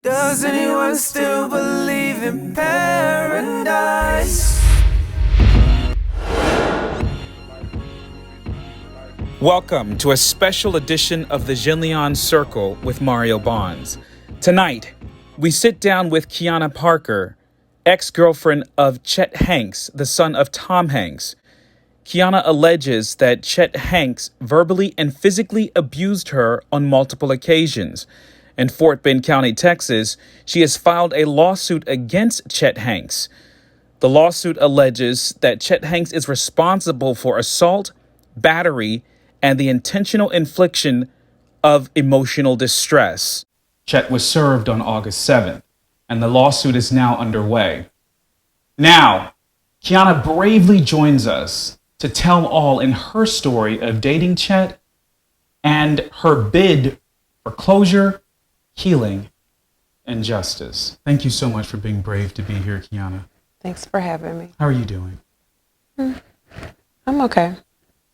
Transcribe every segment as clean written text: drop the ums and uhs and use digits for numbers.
Does anyone still believe in paradise? Welcome to a special edition of the Jenleeion Circle with Mario Bonds. Tonight, we sit down with Kiana Parker, ex-girlfriend of Chet Hanks, the son of Tom Hanks. Kiana alleges that Chet Hanks verbally and physically abused her on multiple occasions. In Fort Bend County, Texas, she has filed a lawsuit against Chet Hanks. The lawsuit alleges that Chet Hanks is responsible for assault, battery, and the intentional infliction of emotional distress. Chet was served on August 7th, and the lawsuit is now underway. Now, Kiana bravely joins us to tell all in her story of dating Chet and her bid for closure, healing, and justice. Thank you so much for being brave to be here, Kiana. Thanks for having me. How are you doing? I'm okay.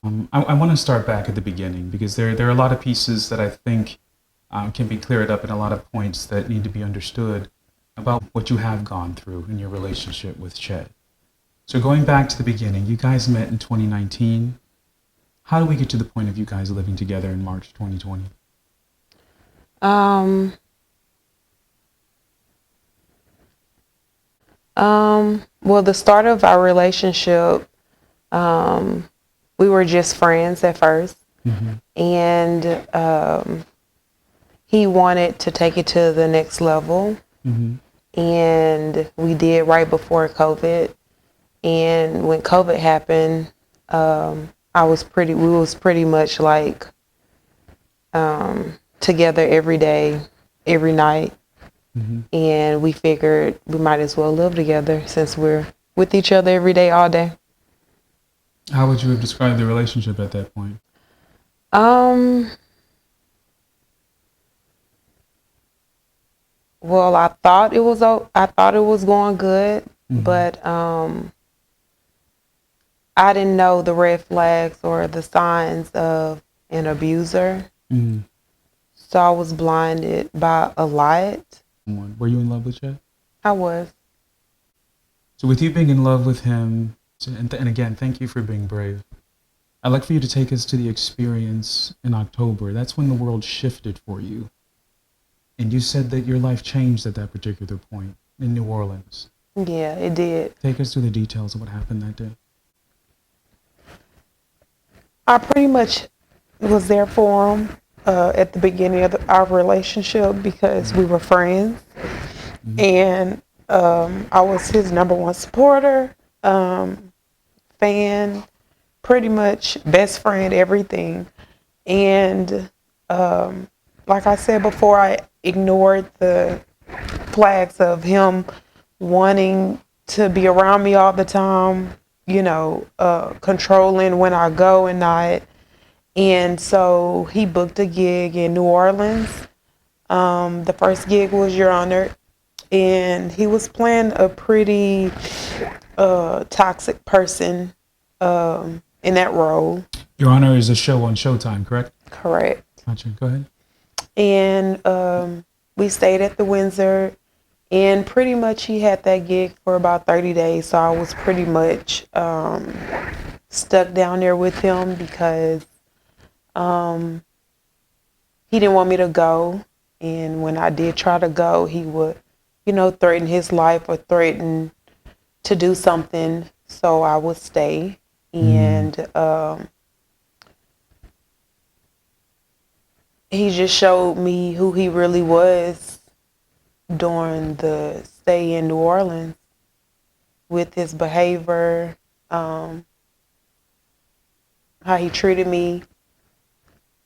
I want to start back at the beginning because there are a lot of pieces that I think can be cleared up and a lot of points that need to be understood about what you have gone through in your relationship with Chet. So going back to the beginning, you guys met in 2019. How do we get to the point of you guys living together in March 2020? Well, the start of our relationship, we were just friends at first, and he wanted to take it to the next level, and we did right before COVID. And when COVID happened, we was pretty much like together every day, every night. And we figured we might as well live together since we're with each other every day, all day. How would you have described the relationship at that point? Well, I thought it was going good, but I didn't know the red flags or the signs of an abuser. So I was blinded by a lot. Were you in love with Chet? I was. So with you being in love with him, and again, thank you for being brave. I'd like for you to take us to the experience in October. That's when the world shifted for you. And you said that your life changed at that particular point in New Orleans. Yeah, it did. Take us through the details of what happened that day. I pretty much was there for him at the beginning of our relationship because we were friends. And I was his number one supporter, fan, pretty much best friend, everything. And like I said before, I ignored the flags of him wanting to be around me all the time, controlling when I go and not. And so he booked a gig in New Orleans. The first gig was Your Honor. And he was playing a pretty toxic person in that role. Your Honor is a show on Showtime, correct? Correct. Gotcha. Go ahead. And we stayed at the Windsor, and pretty much he had that gig for about 30 days. So I was pretty much stuck down there with him because he didn't want me to go. And when I did try to go, he would, threaten his life or threaten to do something. So I would stay. And he just showed me who he really was during the stay in New Orleans with his behavior, how he treated me,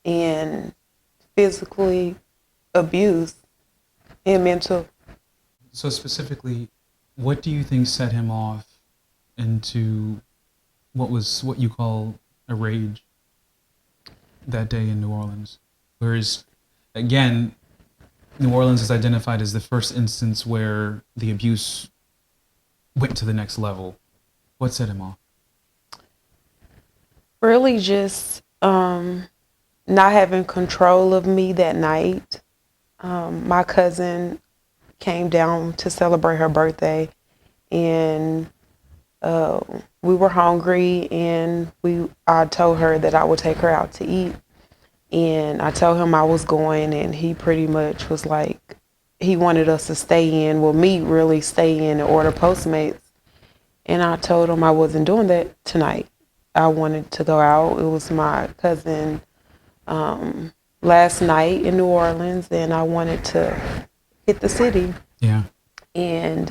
and physically abuse and mental. So specifically, what do you think set him off into what you call a rage that day in New Orleans? Whereas, again, New Orleans is identified as the first instance where the abuse went to the next level. What set him off? Really just not having control of me that night. My cousin came down to celebrate her birthday, and uh, we were hungry, and I told her that I would take her out to eat, and I told him I was going, and he pretty much was like, he wanted us to stay in, well, me really stay in and order Postmates, and I told him I wasn't doing that tonight. I wanted to go out. It was my cousin last night in New Orleans, and I wanted to hit the city. Yeah. And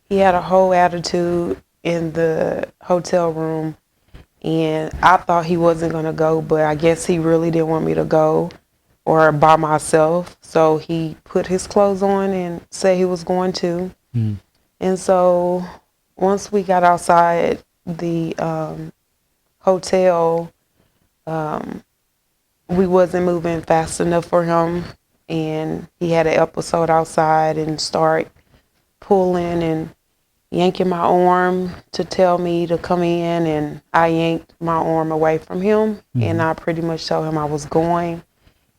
he had a whole attitude in the hotel room, and I thought he wasn't going to go, but I guess he really didn't want me to go or by myself. So he put his clothes on and said he was going to. Mm. And so once we got outside the hotel, we wasn't moving fast enough for him, and he had an episode outside and start pulling and yanking my arm to tell me to come in, and I yanked my arm away from him, and I pretty much told him I was going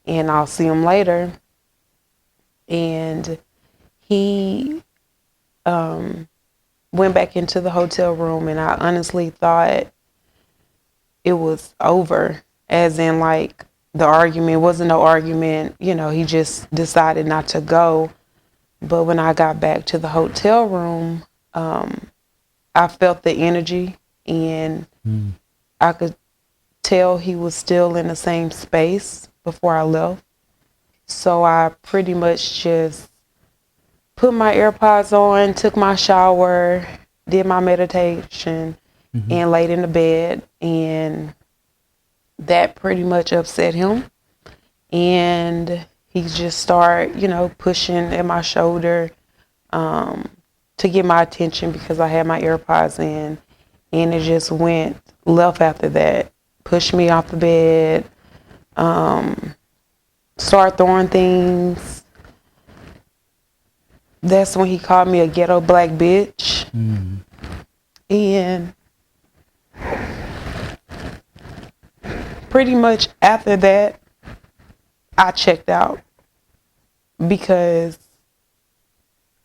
and I'll see him later. And he went back into the hotel room, and I honestly thought it was over, as in like the argument wasn't no argument, you know, he just decided not to go. But when I got back to the hotel room, I felt the energy, and I could tell he was still in the same space before I left. So I pretty much just put my AirPods on, took my shower, did my meditation, and laid in the bed, and that pretty much upset him. And he just started, you know, pushing at my shoulder to get my attention because I had my AirPods in, and it just went left after that. Pushed me off the bed, started throwing things. That's when he called me a ghetto black bitch. And pretty much after that, I checked out because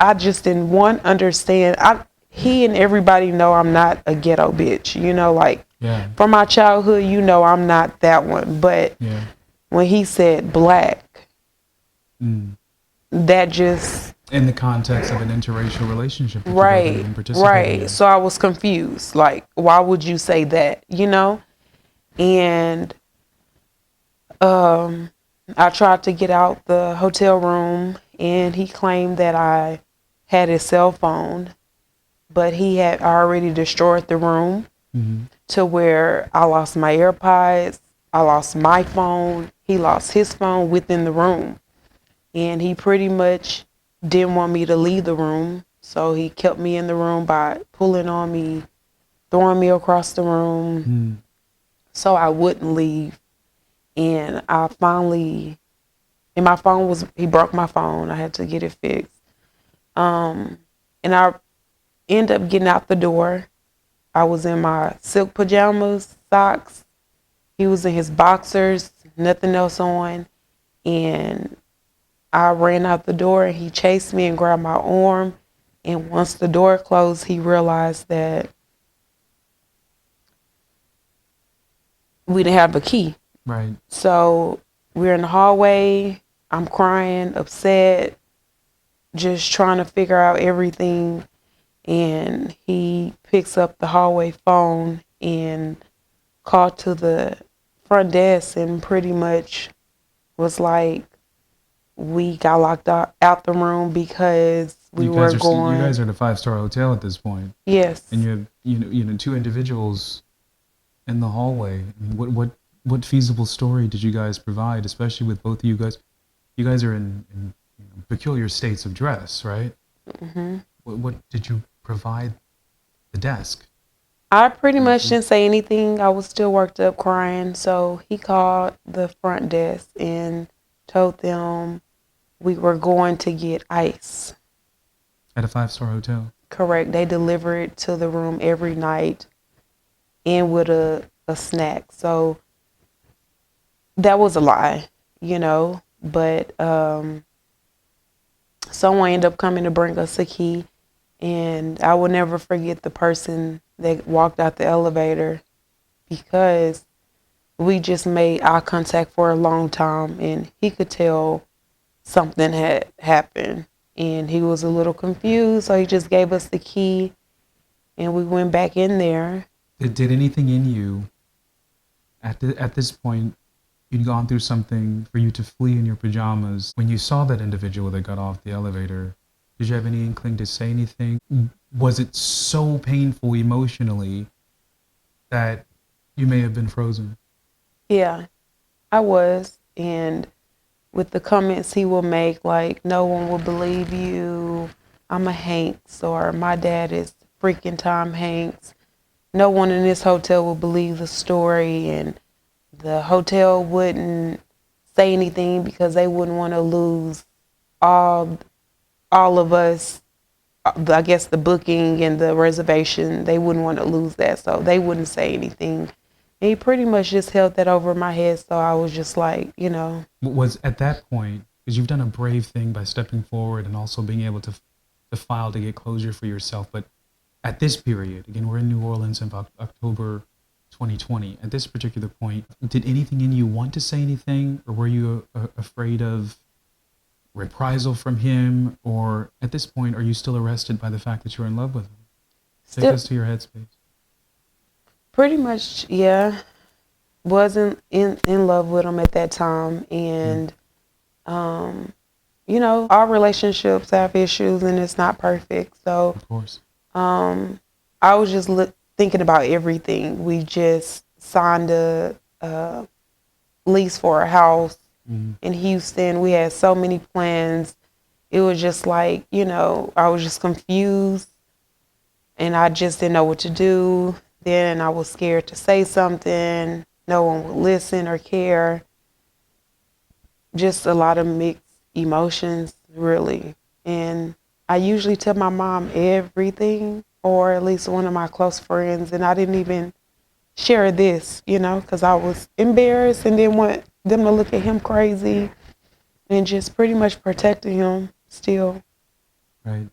I just didn't understand. He and everybody know I'm not a ghetto bitch, you know, like from my childhood, you know, I'm not that one. But when he said black, that just in the context of an interracial relationship. Right. So I was confused. Like, why would you say that, you know? And I tried to get out the hotel room, and he claimed that I had his cell phone, but he had already destroyed the room to where I lost my AirPods, I lost my phone, he lost his phone within the room. And he pretty much didn't want me to leave the room, so he kept me in the room by pulling on me, throwing me across the room, so I wouldn't leave. And I finally, and my phone was, he broke my phone. I had to get it fixed. And I ended up getting out the door. I was in my silk pajamas, socks. He was in his boxers, nothing else on. And I ran out the door, and he chased me and grabbed my arm. And once the door closed, he realized that we didn't have a key. Right. So we're in the hallway. I'm crying, upset, just trying to figure out everything. And he picks up the hallway phone and called to the front desk and pretty much was like, we got locked out the room because we were going. You guys are at a 5-star hotel at this point. Yes. And you have you know 2 individuals in the hallway. I mean, what feasible story did you guys provide, especially with both of you guys? You guys are in peculiar states of dress, right? What did you provide the desk? I pretty much didn't say anything. I was still worked up crying. So he called the front desk and told them we were going to get ice. At a 5-star hotel? Correct. They deliver it to the room every night and with a snack. So that was a lie, you know. But someone ended up coming to bring us a key. And I will never forget the person that walked out the elevator, because we just made eye contact for a long time, and he could tell something had happened. And he was a little confused, so he just gave us the key, and we went back in there. Did anything in you at this point, you'd gone through something for you to flee in your pajamas. When you saw that individual that got off the elevator, did you have any inkling to say anything? Was it so painful emotionally that you may have been frozen? Yeah, I was. And with the comments he will make, like, no one will believe you, I'm a Hanks, or my dad is freaking Tom Hanks. No one in this hotel will believe the story, and the hotel wouldn't say anything because they wouldn't want to lose all of us. I guess the booking and the reservation, they wouldn't want to lose that, so they wouldn't say anything. And he pretty much just held that over my head, so I was just like, Was at that point, because you've done a brave thing by stepping forward and also being able to file to get closure for yourself, but at this period, again, we're in New Orleans in October 2020. At this particular point, did anything in you want to say anything, or were you afraid of reprisal from him? Or at this point, are you still arrested by the fact that you're in love with him? Take us to your headspace. Pretty much, yeah. Wasn't in love with him at that time. And, our relationships have issues and it's not perfect. So, of course. I was just thinking about everything. We just signed a lease for a house in Houston. We had so many plans. It was just like, I was just confused and I just didn't know what to do. Then I was scared to say something. No one would listen or care. Just a lot of mixed emotions, really. And I usually tell my mom everything, or at least one of my close friends, and I didn't even share this, because I was embarrassed and didn't want them to look at him crazy, and just pretty much protecting him still. Right.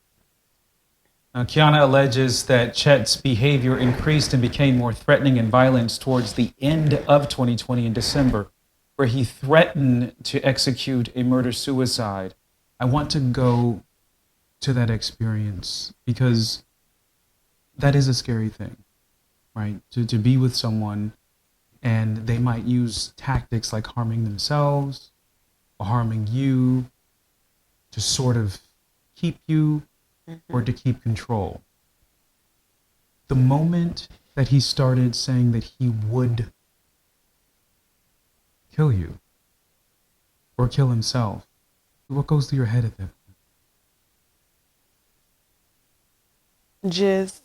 Now, Kiana alleges that Chet's behavior increased and became more threatening and violent towards the end of 2020 in December, where he threatened to execute a murder-suicide. I want to go to that experience because that is a scary thing, right? To be with someone and they might use tactics like harming themselves or harming you to sort of keep you or to keep control. The moment that he started saying that he would kill you or kill himself, what goes through your head at that point? Just,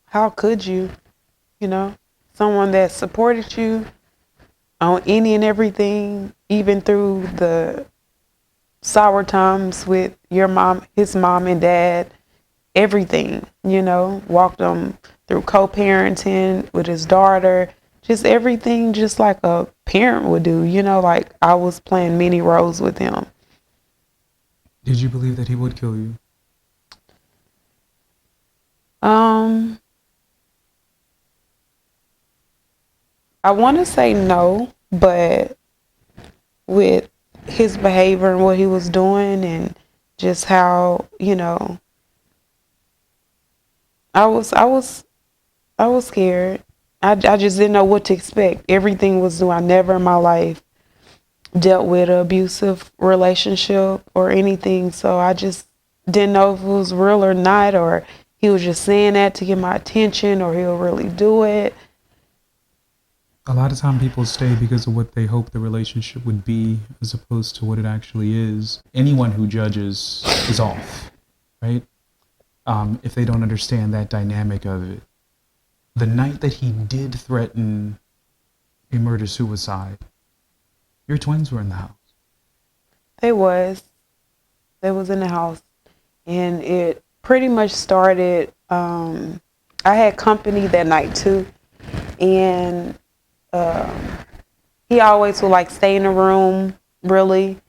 how could you, someone that supported you on any and everything, even through the sour times with your mom, his mom and dad, everything, walked them through co-parenting with his daughter, just everything, just like a parent would do, like I was playing many roles with him. Did you believe that he would kill you? I want to say no, but with his behavior and what he was doing and just how, I was scared. I just didn't know what to expect. Everything was new. I never in my life dealt with an abusive relationship or anything, so I just didn't know if it was real or not, or he was just saying that to get my attention, or he'll really do it. A lot of time people stay because of what they hope the relationship would be as opposed to what it actually is. Anyone who judges is off, right? If they don't understand that dynamic of it. The night that he did threaten a murder-suicide, your twins were in the house. They was in the house. And it pretty much started, I had company that night too. And he always would like stay in the room, really.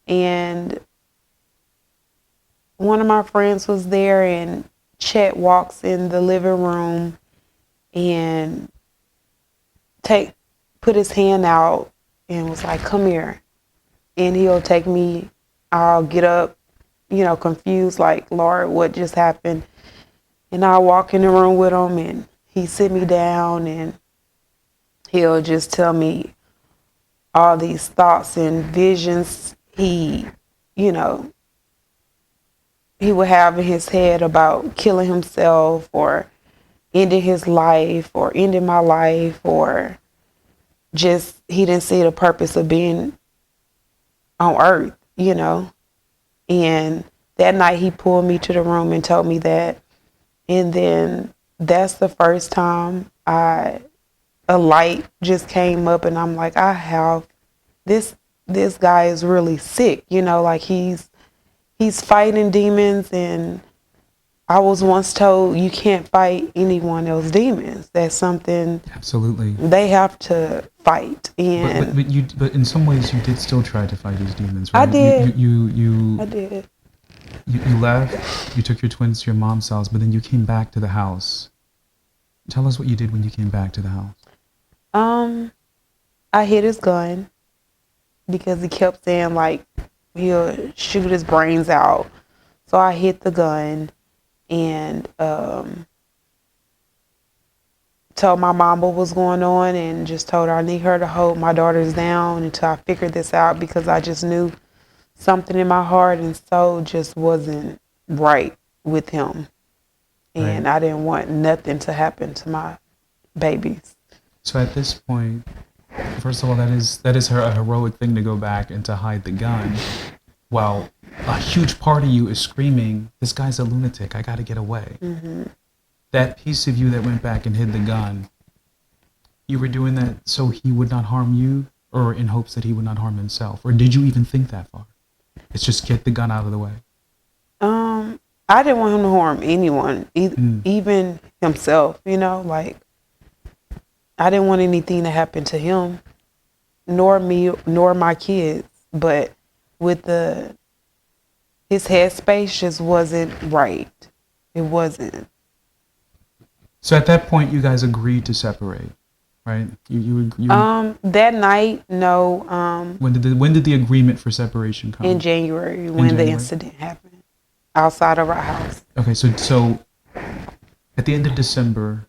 And one of my friends was there, and Chet walks in the living room and put his hand out and was like, "Come here." And he'll take me. I'll get up, confused, like, "Lord, what just happened?" And I'll walk in the room with him, and he sit me down, and he'll just tell me all these thoughts and visions you know, he would have in his head about killing himself or ending his life or ending my life, or just he didn't see the purpose of being on earth. And that night he pulled me to the room and told me that. And then that's the first time a light just came up, and I'm like, I have this guy is really sick, like he's fighting demons. And I was once told you can't fight anyone else's demons. That's something Absolutely. they have to fight. And but in some ways you did still try to fight these demons, right? I did. You I did. You left, you took your twins to your mom's house, but then you came back to the house. Tell us what you did when you came back to the house. I hid his gun because he kept saying like he'll shoot his brains out. So I hid the gun and told my mom what was going on, and just told her I need her to hold my daughters down until I figured this out, because I just knew something in my heart and soul just wasn't right with him. And Right. I didn't want nothing to happen to my babies. So at this point, first of all, that is a heroic thing to go back and to hide the gun, while a huge part of you is screaming, "This guy's a lunatic. I got to get away." Mm-hmm. That piece of you that went back and hid the gun, you were doing that so he would not harm you, or in hopes that he would not harm himself, or did you even think that far? It's just get the gun out of the way. I didn't want him to harm anyone, even himself, like I didn't want anything to happen to him, nor me, nor my kids. But with his headspace just wasn't right. It wasn't. So at that point, you guys agreed to separate, right? You That night, no. when did the agreement for separation come? In January, when the January? incident happened outside of our house. Okay, so at the end of December,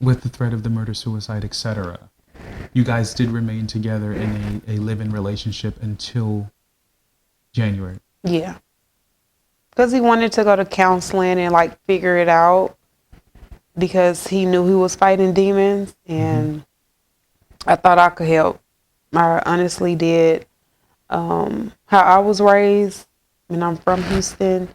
with the threat of the murder, suicide, etc., you guys did remain together in a live-in relationship until January. Yeah, because he wanted to go to counseling and like figure it out, because he knew he was fighting demons, and I thought I could help. I honestly did. How I was raised, and I'm from Houston.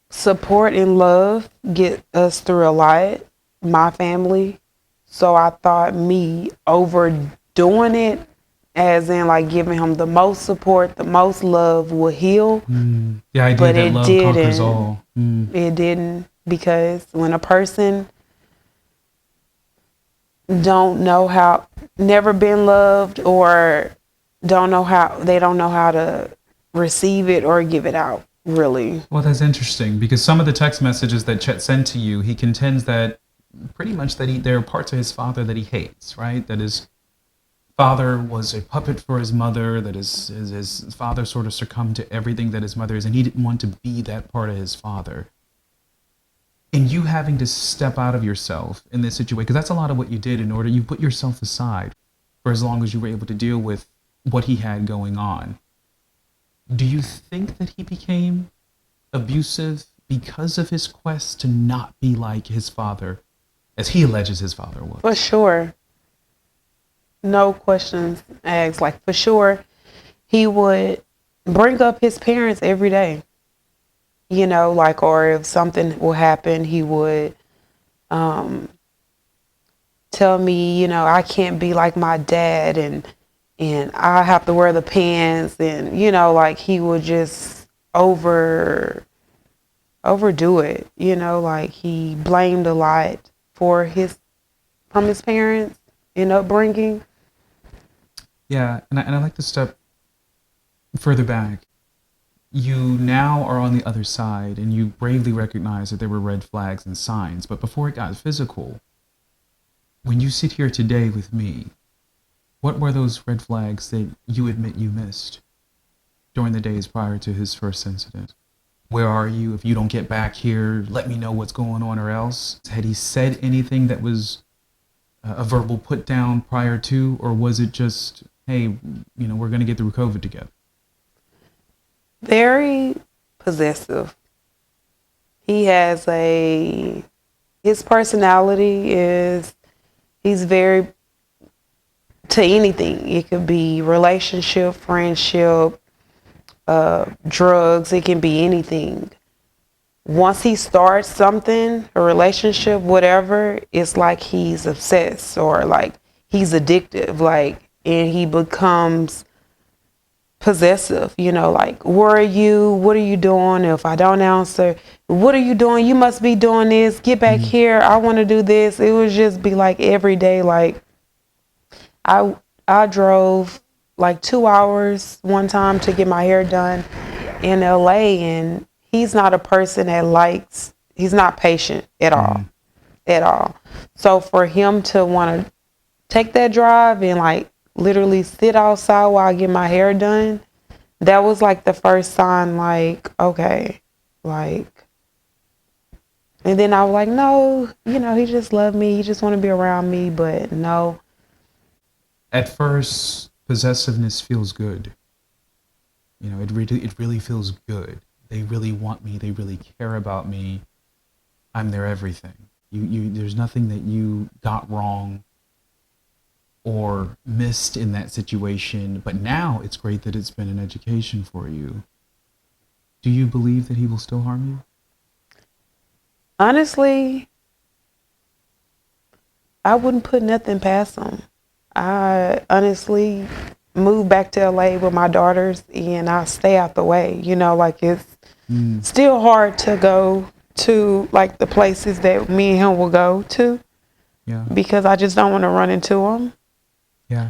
Support and love get us through a lot, my family. So I thought me overdoing it, as in like giving him the most support, the most love, would heal. The idea But that it love didn't. conquers all. It didn't, because when a person don't know how, never been loved, or they don't know how to receive it or give it out, really. Well, that's interesting, because some of the text messages that Chet sent to you, he contends that pretty much that there are parts of his father that he hates, right? That his father was a puppet for his mother, that his father sort of succumbed to everything that his mother is, and he didn't want to be that part of his father. And you having to step out of yourself in this situation, because that's a lot of what you did you put yourself aside for as long as you were able to deal with what he had going on. Do you think that he became abusive because of his quest to not be like his father, as he alleges his father was? For sure. No questions asked. Like, for sure, he would bring up his parents every day. Or if something will happen, he would tell me, I can't be like my dad, and I have to wear the pants, and he would just overdo it. He blamed a lot from his parents in upbringing. Yeah, and I like the step further back, you now are on the other side and you bravely recognize that there were red flags and signs. But before it got physical, when you sit here today with me, what were those red flags that you admit you missed during the days prior to his first incident? Where are you? If you don't get back here, let me know what's going on, or else. Had he said anything that was a verbal put down prior to, or was it just, hey, we're going to get through COVID together? Very possessive. He has his personality is, he's very, to anything. It could be relationship, friendship, drugs, it can be anything. Once he starts something, a relationship, whatever, it's like he's obsessed or like he's addictive, and he becomes possessive, like, where are you? What are you doing? If I don't answer, what are you doing? You must be doing this. Get back here. I want to do this. It would just be like every day. Like I drove like 2 hours one time to get my hair done in LA, and he's not a person that he's not patient at all. So for him to want to take that drive and like literally sit outside while I get my hair done, that was like the first sign, like, okay, like, and then I was like, no, he just loved me. He just want to be around me, but no. At first, possessiveness feels good. It really feels good. They really want me. They really care about me. I'm their everything. There's nothing that you got wrong or missed in that situation. But now it's great that it's been an education for you. Do you believe that he will still harm you? Honestly, I wouldn't put nothing past him. I honestly moved back to LA with my daughters and I stay out the way. Like it's still hard to go to like the places that me and him will go to. Yeah. Because I just don't want to run into him. Yeah.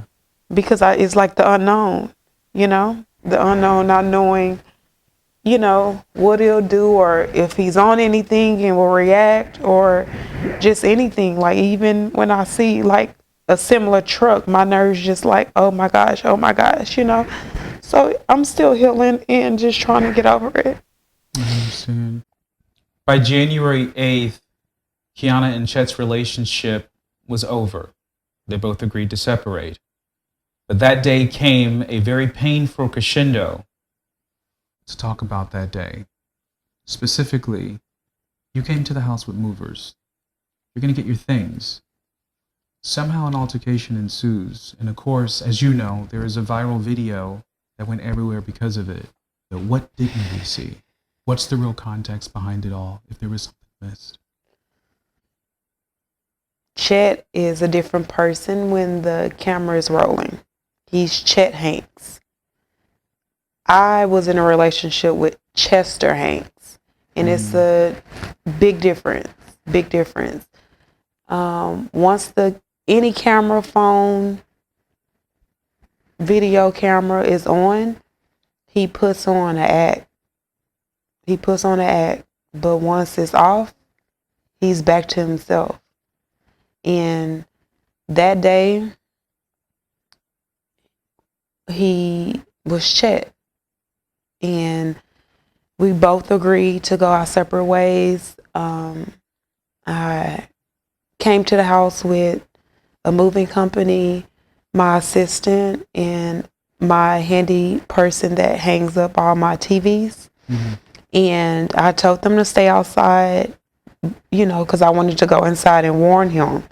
Because it's like the unknown, the unknown, not knowing, what he'll do or if he's on anything and will react or just anything. Like even when I see like a similar truck, my nerves just like, oh my gosh. So I'm still healing and just trying to get over it. I understand. By January 8th, Kiana and Chet's relationship was over. They both agreed to separate. But that day came a very painful crescendo. Let's talk about that day. Specifically, you came to the house with movers. You're going to get your things. Somehow an altercation ensues. And of course, as you know, there is a viral video that went everywhere because of it. But what didn't we see? What's the real context behind it all, if there was something missed? Chet is a different person when the camera is rolling. He's Chet Hanks. I was in a relationship with Chester Hanks, and it's a big difference. Once any camera, phone, video camera is on, he puts on an act. But once it's off, he's back to himself. And that day, he was Chet. And we both agreed to go our separate ways. I came to the house with a moving company, my assistant, and my handy person that hangs up all my TVs. And I told them to stay outside, because I wanted to go inside and warn him.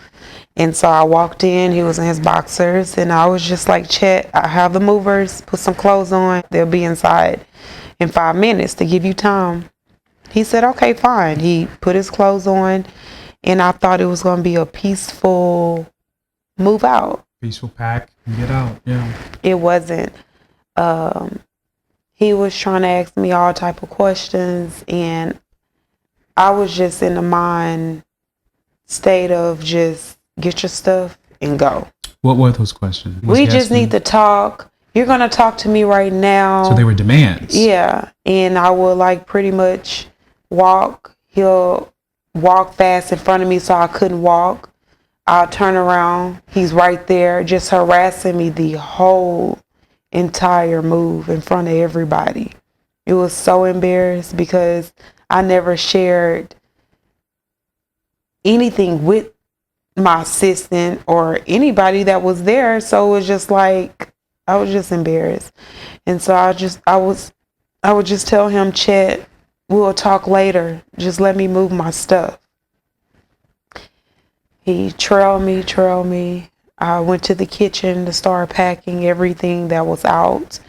And so I walked in, he was in his boxers, and I was just like, Chet, I have the movers, put some clothes on, they'll be inside in 5 minutes to give you time. He said, okay, fine. He put his clothes on, and I thought it was going to be a peaceful move out. Peaceful pack and get out, yeah. It wasn't. He was trying to ask me all type of questions, and I was just in the mind state of just get your stuff and go. What were those questions? We just need to talk you're going to talk to me right now. So they were demands. Yeah. And I would like pretty much he'll walk fast in front of me so I couldn't walk. I'll turn around. He's right there just harassing me the whole entire move in front of everybody. It was so embarrassed because I never shared anything with my assistant or anybody that was there. So it was just like, I was just embarrassed. And so I would just tell him, Chet, we'll talk later. Just let me move my stuff. He trailed me. I went to the kitchen to start packing everything that was out.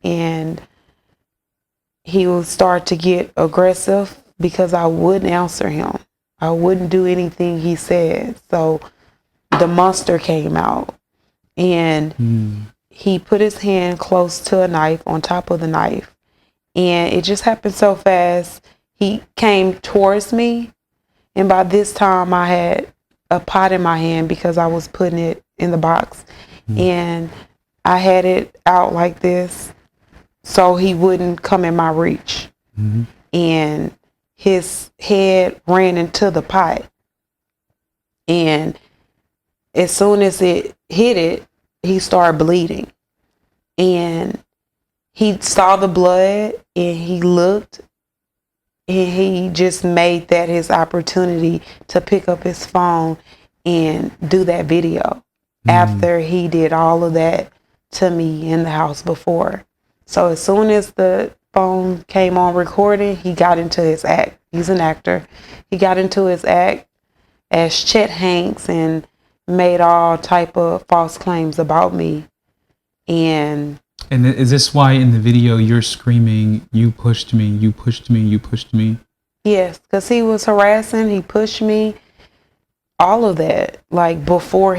And he would start to get aggressive because I wouldn't answer him. I wouldn't do anything he said. So the monster came out. And he put his hand close to a knife, on top of the knife. And it just happened so fast. He came towards me. And by this time I had a pot in my hand because I was putting it in the box. And I had it out like this so he wouldn't come in my reach. And his head ran into the pot. And as soon as it hit it, he started bleeding. And he saw the blood and he looked and he just made that his opportunity to pick up his phone and do that video after he did all of that to me in the house before. So as soon as the phone came on recording, he got into his act. He's an actor. He got into his act as Chet Hanks and made all type of false claims about me. And is this why in the video you're screaming, you pushed me, you pushed me, you pushed me? Yes, because he was harassing, he pushed me, all of that. Like before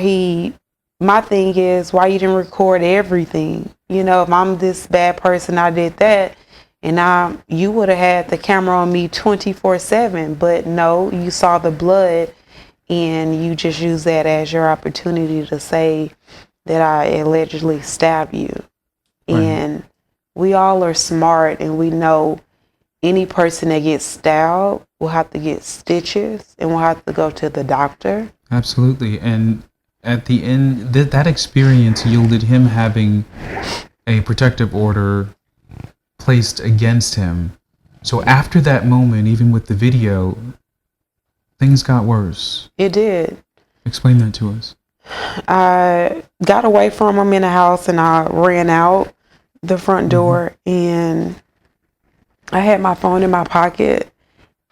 my thing is, why you didn't record everything? You know, if I'm this bad person, I did that. And you would have had the camera on me 24/7. But no, you saw the blood and you just used that as your opportunity to say that I allegedly stabbed you. Right. And we all are smart and we know any person that gets stabbed will have to get stitches and will have to go to the doctor. Absolutely. And at the end, that experience yielded him having a protective order placed against him. So after that moment, even with the video, things got worse. It did. Explain that to us. I got away from him in the house and I ran out the front door and I had my phone in my pocket,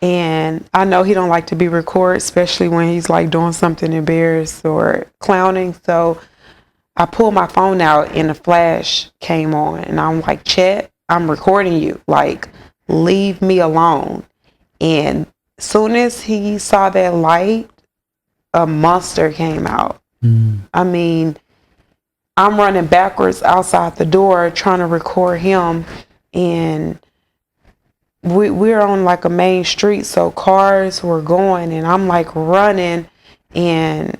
and I know he don't like to be recorded, especially when he's like doing something embarrassed or clowning. So I pulled my phone out and the flash came on and I'm like, Chet, I'm recording you. Like, leave me alone. And as soon as he saw that light, a monster came out. I mean, I'm running backwards outside the door trying to record him, and we're on like a main street, so cars were going, and I'm like running, and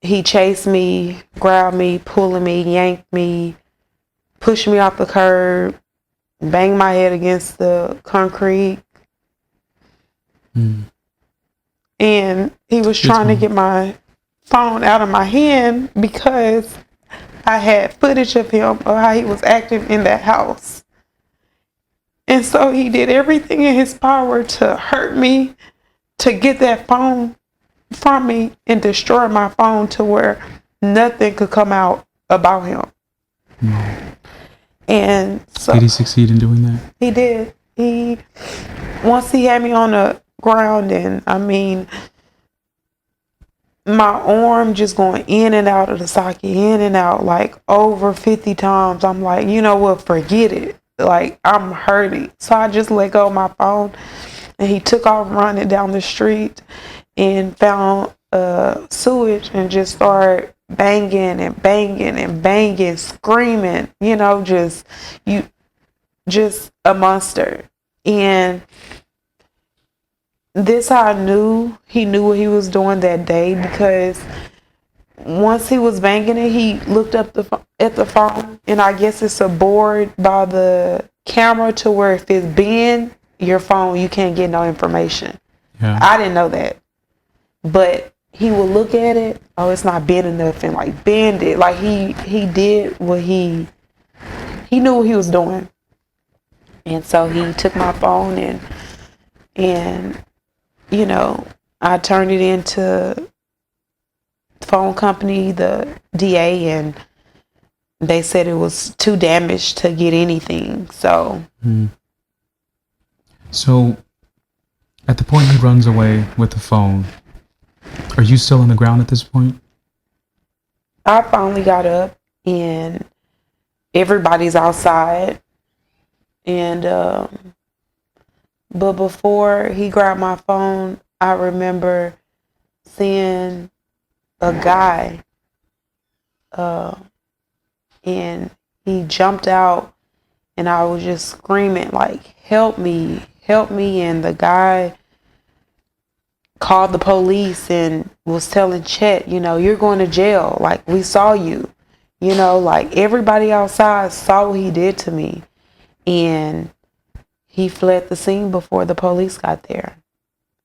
he chased me, grabbed me, pulling me, yanked me, pushed me off the curb, banged my head against the concrete. And he was trying to get my phone out of my hand because I had footage of him of how he was acting in that house. And so he did everything in his power to hurt me, to get that phone from me and destroy my phone to where nothing could come out about him. And so did he succeed in doing that? He did. Once he had me on the ground, and I mean, my arm just going in and out of the socket, in and out, like over 50 times. I'm like, you know what, forget it. Like, I'm hurting. So I just let go of my phone, and he took off running down the street and found sewage and just started banging and banging and banging, screaming, you know, just a monster. And this how I knew he knew what he was doing that day, because once he was banging it, he looked up at the phone, and I guess it's a board by the camera to where if it's bend your phone, you can't get no information. Yeah. I didn't know that, but he would look at it. Oh, it's not bend enough, and like bend it. Like he did what he knew what he was doing, and so he took my phone and you know, I turned it into phone company, the DA, and they said it was too damaged to get anything. So, So, at the point he runs away with the phone, are you still on the ground at this point? I finally got up, and everybody's outside, and but before he grabbed my phone, I remember seeing a guy, and he jumped out, and I was just screaming like, help me, and the guy called the police and was telling Chet, you know, you're going to jail, like we saw you, you know, like everybody outside saw what he did to me, and he fled the scene before the police got there.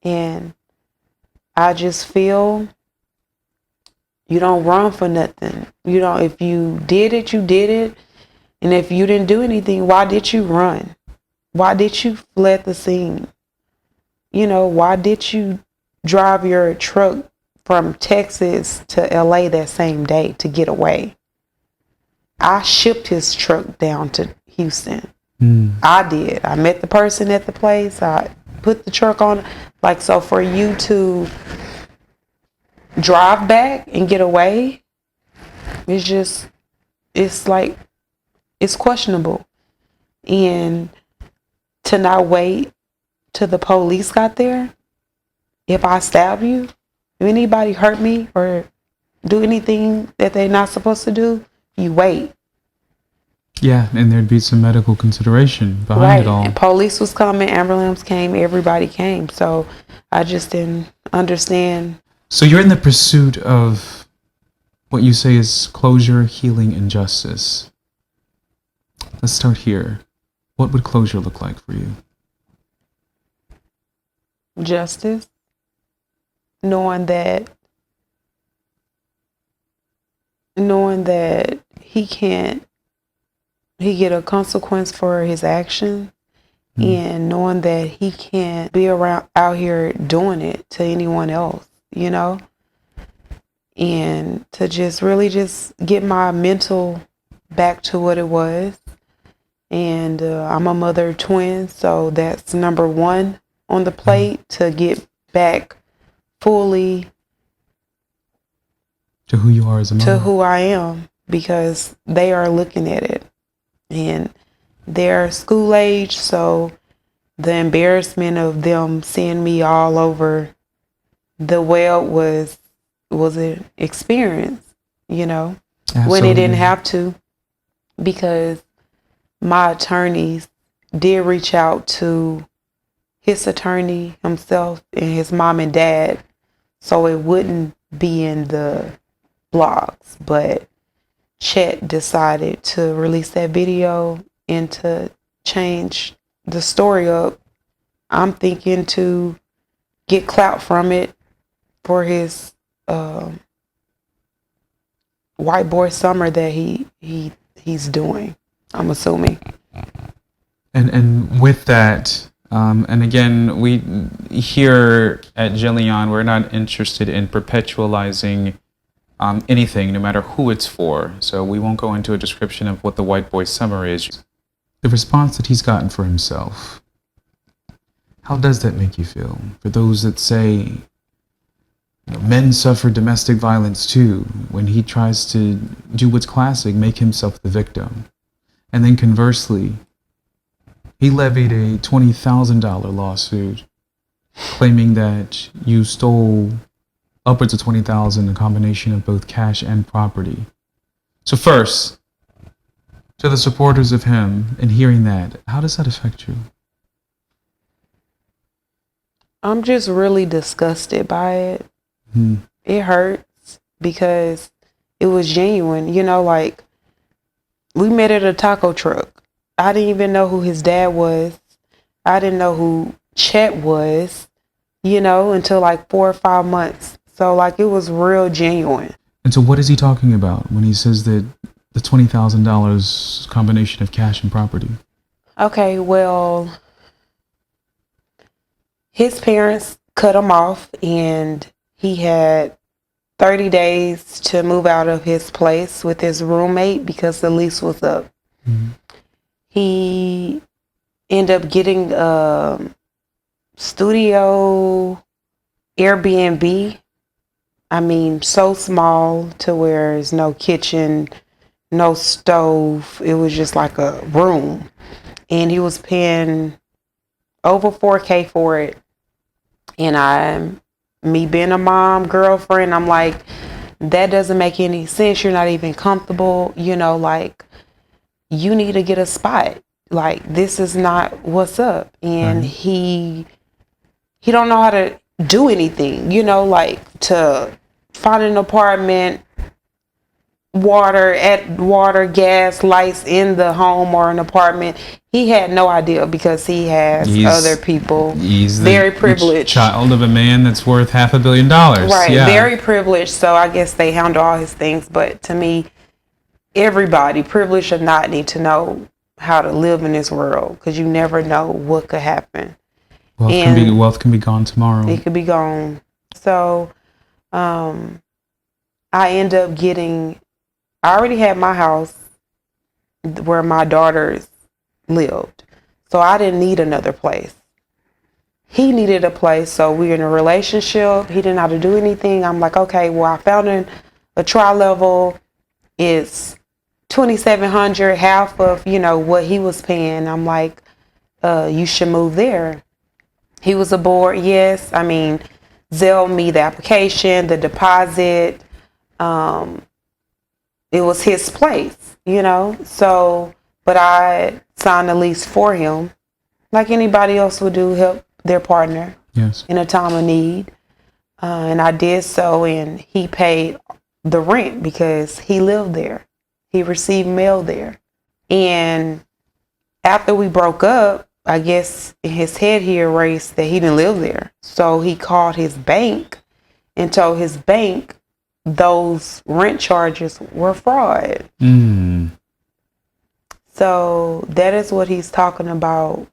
And I just feel you don't run for nothing. You know, if you did it, you did it. And if you didn't do anything, why did you run? Why did you fled the scene? You know, why did you drive your truck from Texas to LA that same day to get away? I shipped his truck down to Houston. I did. I met the person at the place. I put the truck on. Like, so for you to drive back and get away, it's like, it's questionable. And to not wait till the police got there, if I stab you, if anybody hurt me or do anything that they're not supposed to do, you wait. Yeah, and there'd be some medical consideration behind it all. And police was coming, ambulance came, everybody came. So I just didn't understand. So you're in the pursuit of what you say is closure, healing, and justice. Let's start here. What would closure look like for you? Justice. Knowing that he get a consequence for his action, and knowing that he can't be around out here doing it to anyone else, you know, and to just really just get my mental back to what it was. And I'm a mother of twins, so that's number one on the plate, to get back fully to who you are as a mother. To who I am, because they are looking at it. And they're school age, so the embarrassment of them seeing me all over the web was an experience, you know, Absolutely. When it didn't have to, because my attorneys did reach out to his attorney himself and his mom and dad, so it wouldn't be in the blogs, but Chet decided to release that video and to change the story up. I'm thinking to get clout from it for his white boy summer that he's doing, I'm assuming. And with that, and again, we here at Jenleeion, we're not interested in perpetualizing anything, no matter who it's for. So we won't go into a description of what the white boy summer is. The response that he's gotten for himself, how does that make you feel? For those that say, you know, men suffer domestic violence too, when he tries to do what's classic, make himself the victim. And then conversely, he levied a $20,000 lawsuit claiming that you stole upwards of $20,000, a combination of both cash and property. So first, to the supporters of him and hearing that, how does that affect you? I'm just really disgusted by it. It hurts. because it was genuine. You know, like, we met at a taco truck. I didn't even know who his dad was. I didn't know who Chet was, you know, until like 4 or 5 months. So like, it was real genuine. And so what is he talking about when he says that the $20,000 combination of cash and property? Okay, well, his parents cut him off, and he had 30 days to move out of his place with his roommate because the lease was up. Mm-hmm. He ended up getting a studio Airbnb. I mean, so small to where there's no kitchen, no stove. It was just like a room. And he was paying over $4,000 for it. And me being a mom, girlfriend, I'm like, that doesn't make any sense. You're not even comfortable. You know, like, you need to get a spot. Like, this is not what's up. And he don't know how to do anything, you know, like, to find an apartment, water, gas, lights in the home or an apartment. He had no idea because he has other people. He's very privileged child of a man that's worth $500 million. Right, yeah. Very privileged. So I guess they handle all his things. But to me, everybody, privileged or not, need to know how to live in this world, because you never know what could happen. Wealth can be gone tomorrow. It could be gone. So I end up I already had my house where my daughters lived. So I didn't need another place. He needed a place, so we're in a relationship. He didn't know how to do anything. I'm like, okay, well, I found a tri-level. It's $2,700, half of, you know, what he was paying. I'm like, you should move there. He was aboard, yes. I mean, Zelle me the application, the deposit. It was his place, you know. So, but I signed a lease for him, like anybody else would do, help their partner in a time of need. And I did so, and he paid the rent because he lived there. He received mail there. And after we broke up, I guess in his head he erased that he didn't live there. So he called his bank and told his bank those rent charges were fraud. So that is what he's talking about,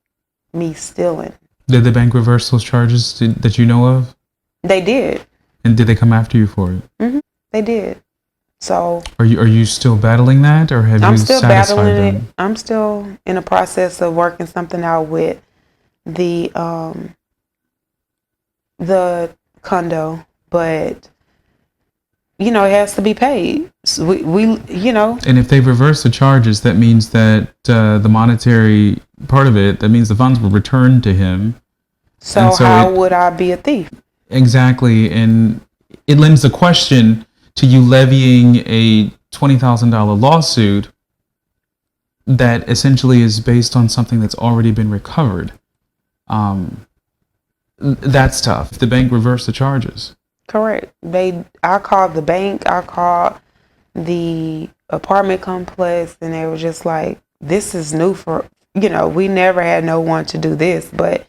me stealing. Did the bank reverse those charges that you know of? They did. And did they come after you for it? Mm-hmm. They did. So are you still battling that, or have you satisfied them? I'm still battling it. I'm still in the process of working something out with the condo, but you know, it has to be paid. So we you know. And if they reverse the charges, that means that the monetary part of it, that means the funds were returned to him. So how would I be a thief? Exactly, and it lends the question to you levying a $20,000 lawsuit that essentially is based on something that's already been recovered. That's tough. The bank reversed the charges. Correct. I called the bank, I called the apartment complex, and they were just like, this is new for, you know, we never had no one to do this, but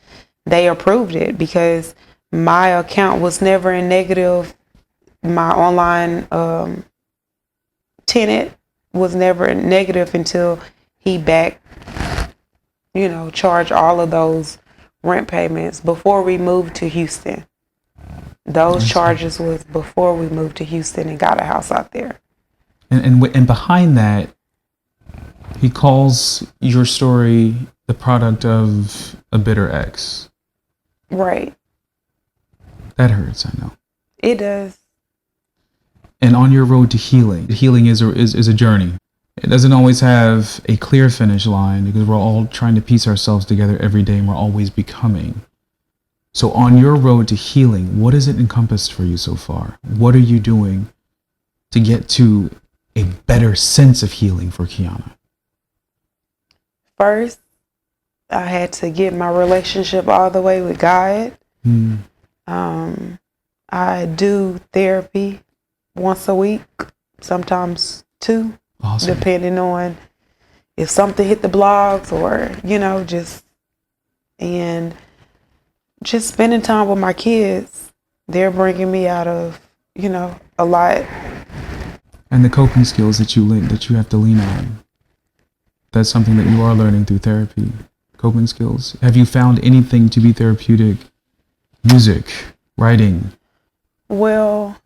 they approved it because my account was never in negative. My online tenant was never in negative until he charged all of those rent payments before we moved to Houston. Those charges was before we moved to Houston and got a house out there. And behind that, he calls your story the product of a bitter ex. Right. That hurts, I know. It does. And on your road to healing is a journey. It doesn't always have a clear finish line because we're all trying to piece ourselves together every day and we're always becoming. So on your road to healing, what has it encompassed for you so far? What are you doing to get to a better sense of healing for Kiana? First, I had to get my relationship all the way with God. I do therapy once a week, sometimes two, Awesome. depending on if something hit the blogs or, and just spending time with my kids. They're bringing me out of, a lot. And the coping skills that you have to lean on. That's something that you are learning through therapy. Coping skills. Have you found anything to be therapeutic? Music, writing. Well,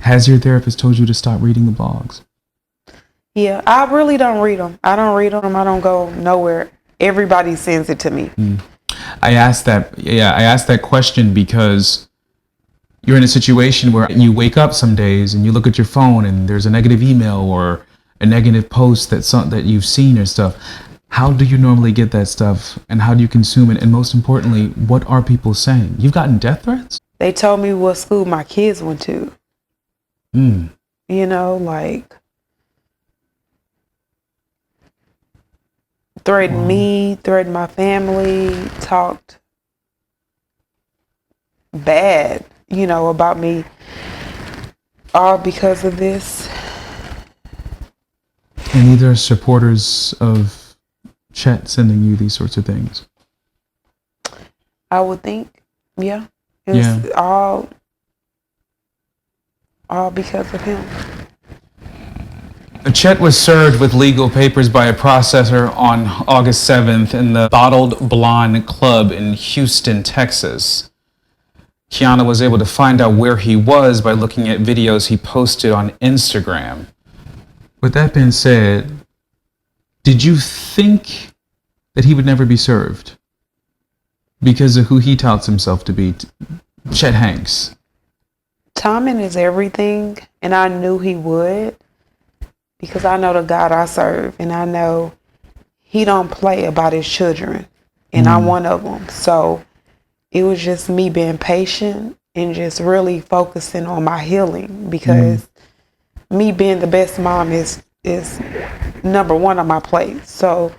Has your therapist told you to stop reading the blogs? yeah, I really don't read them. I don't read them. I don't go nowhere. Everybody sends it to me. I asked that question because you're in a situation where you wake up some days and you look at your phone and there's a negative email or a negative post that you've seen or stuff. How do you normally get that stuff, and how do you consume it? And most importantly, what are people saying? You've gotten death threats? They told me what school my kids went to. Like threatened me, threatened my family, talked bad, about me, all because of this. And these are supporters of Chet sending you these sorts of things. I would think, yeah. It's all because of him. Chet was served with legal papers by a processor on August 7th in the Bottled Blonde Club in Houston, Texas. Kiana was able to find out where he was by looking at videos he posted on Instagram. With that being said, did you think that he would never be served because of who he touts himself to be, Chet Hanks? Timing is everything, and I knew he would because I know the God I serve, and I know he don't play about his children, and I'm one of them. So it was just me being patient and just really focusing on my healing, because me being the best mom is number one on my plate. So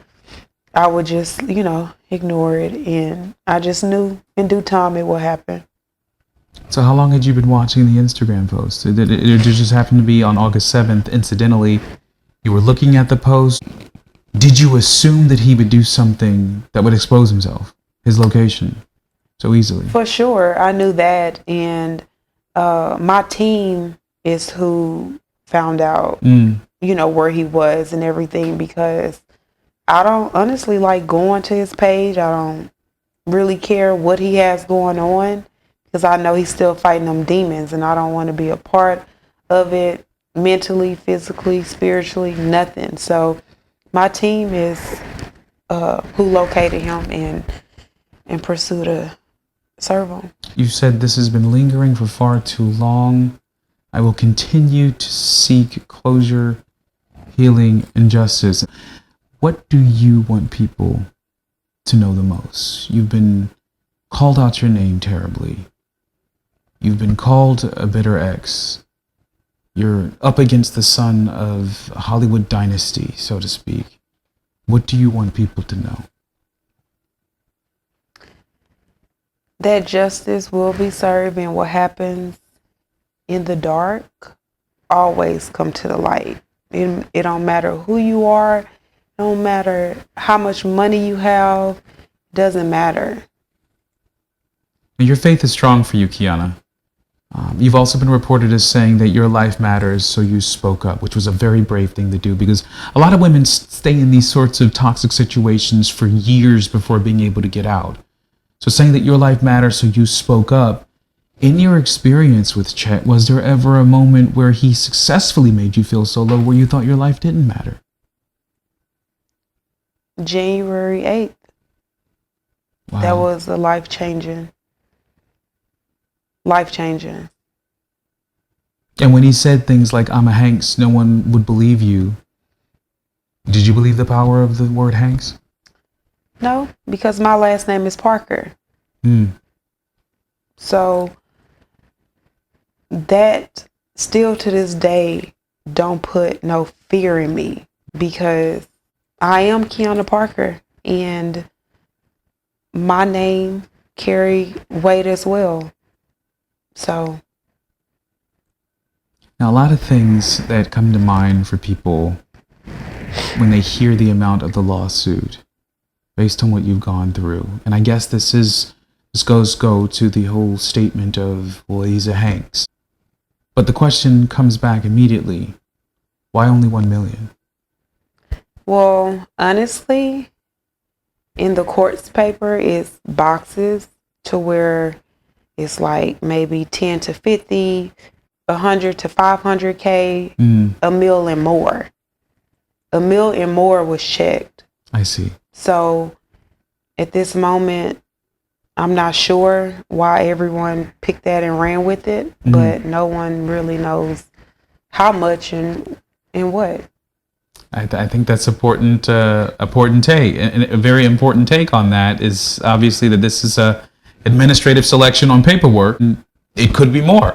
I would just, ignore it, and I just knew in due time it would happen. So how long had you been watching the Instagram post? Did it just happen to be on August 7th? Incidentally, you were looking at the post. Did you assume that he would do something that would expose himself, his location, so easily? For sure, I knew that, and my team is who found out, where he was and everything, because I don't honestly like going to his page. I don't really care what he has going on, because I know he's still fighting them demons, and I don't want to be a part of it mentally, physically, spiritually, nothing. So my team is who located him and pursue to serve him. You said this has been lingering for far too long. I will continue to seek closure, healing, and justice. What do you want people to know the most? You've been called out your name terribly. You've been called a bitter ex. You're up against the son of a Hollywood dynasty, so to speak. What do you want people to know? That justice will be served, and what happens in the dark always come to the light. It don't matter who you are. It don't matter how much money you have. It doesn't matter. Your faith is strong for you, Kiana. You've also been reported as saying that your life matters, so you spoke up, which was a very brave thing to do, because a lot of women stay in these sorts of toxic situations for years before being able to get out. So saying that your life matters, so you spoke up. In your experience with Chet, was there ever a moment where he successfully made you feel so low where you thought your life didn't matter? January 8th. Wow. That was a life-changing. And when he said things like, "I'm a Hanks," no one would believe you. Did you believe the power of the word Hanks? No, because my last name is Parker. So that still to this day don't put no fear in me, because I am Kiana Parker, and my name carry weight as well. So Now, a lot of things that come to mind for people when they hear the amount of the lawsuit based on what you've gone through. And I guess this goes to the whole statement of, well, he's a Hanks. But the question comes back immediately. Why only 1 million? Well, honestly, in the court's paper, it's boxes to where it's like maybe 10 to 50, 100 to 500K, a mil and more. A mil and more was checked. I see. So at this moment, I'm not sure why everyone picked that and ran with it, but no one really knows how much and what. I think that's important take, and a very important take on that is obviously that this is a administrative selection on paperwork. It could be more.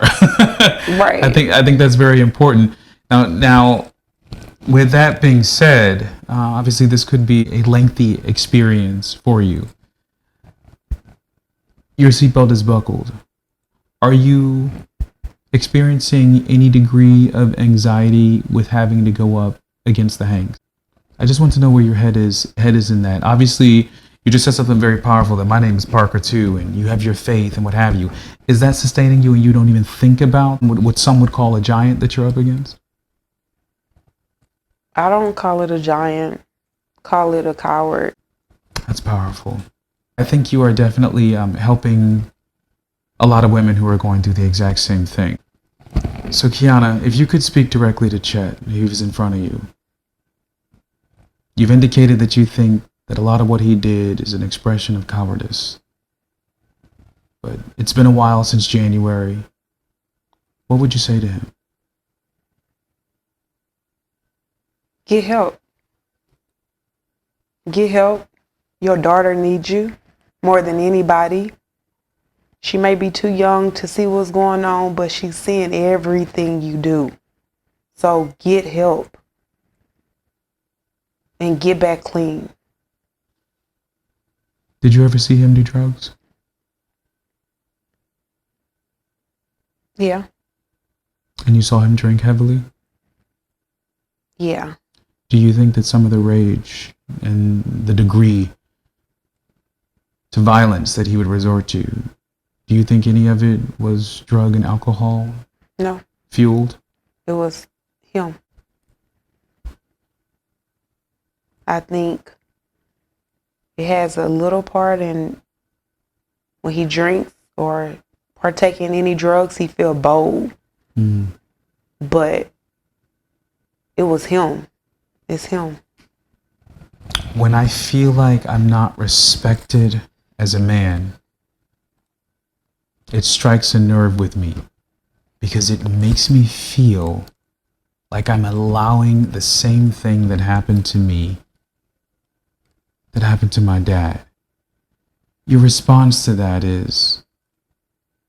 Right. I think that's very important. Now, with that being said, obviously this could be a lengthy experience for you. Your seatbelt is buckled. Are you experiencing any degree of anxiety with having to go up against the Hanks? I just want to know where your head is in that. Obviously, you just said something very powerful, that my name is Parker too, and you have your faith and what have you. Is that sustaining you and you don't even think about what some would call a giant that you're up against? I don't call it a giant, call it a coward. That's powerful. I think you are definitely helping a lot of women who are going through the exact same thing. So Kiana, if you could speak directly to Chet, he was in front of you. You've indicated that you think that a lot of what he did is an expression of cowardice. But it's been a while since January. What would you say to him? Get help. Get help. Your daughter needs you more than anybody. She may be too young to see what's going on, but she's seeing everything you do. So get help and get back clean. Did you ever see him do drugs? Yeah. And you saw him drink heavily? Yeah. Do you think that some of the rage and the degree to violence that he would resort to, do you think any of it was drug and alcohol No. fueled? It was him. I think it has a little part in when he drinks or partake in any drugs, he feel bold. But it was him. It's him. When I feel like I'm not respected as a man, it strikes a nerve with me because it makes me feel like I'm allowing the same thing that happened to me, that happened to my dad. Your response to that is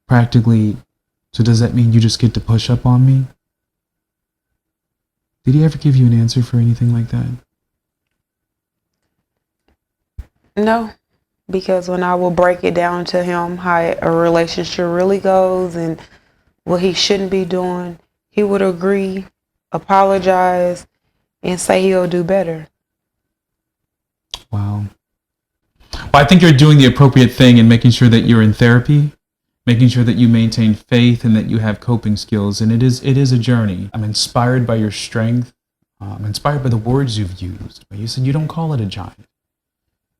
practically, so does that mean you just get to push up on me? Did he ever give you an answer for anything like that? No, because when I will break it down to him how a relationship really goes and what he shouldn't be doing, he would agree, apologize, and say he'll do better. Wow. Well, I think you're doing the appropriate thing in making sure that you're in therapy, making sure that you maintain faith and that you have coping skills. And it is a journey. I'm inspired by your strength. I'm inspired by the words you've used. You said you don't call it a giant.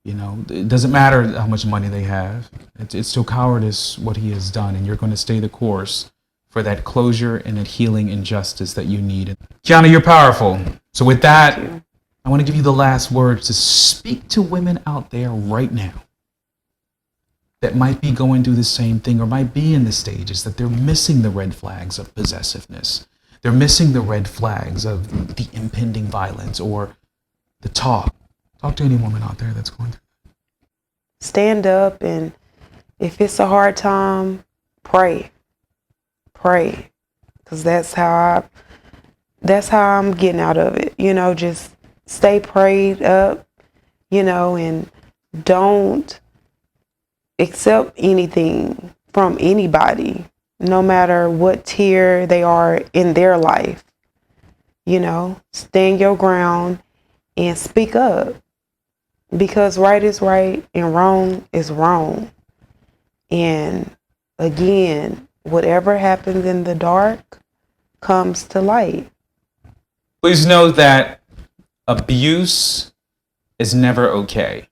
You know, it doesn't matter how much money they have. It's still cowardice what he has done, and you're going to stay the course for that closure and that healing and justice that you need. Kiana, you're powerful. So with that, I want to give you the last words to speak to women out there right now that might be going through the same thing or might be in the stages that they're missing the red flags of possessiveness. They're missing the red flags of the impending violence or the talk. Talk to any woman out there that's going through that. Stand up, and if it's a hard time, pray. Pray. Because that's how I'm getting out of it. You know, just stay prayed up, you know, and don't accept anything from anybody. no matter what tier they are in their life. You know, stand your ground and speak up, because right is right and wrong is wrong. And again, whatever happens in the dark comes to light. Please know that abuse is never okay.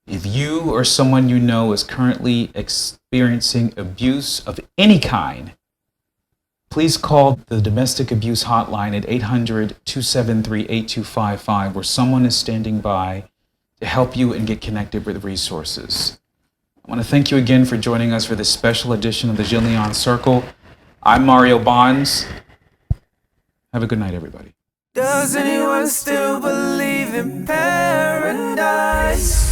If you or someone you know is currently experiencing abuse of any kind, please call the domestic abuse hotline at 800-273-8255, where someone is standing by to help you and get connected with resources. I want to thank you again for joining us for this special edition of the Jenleeion Circle. I'm Mario Bonds. Have a good night, everybody. Does anyone still believe in paradise?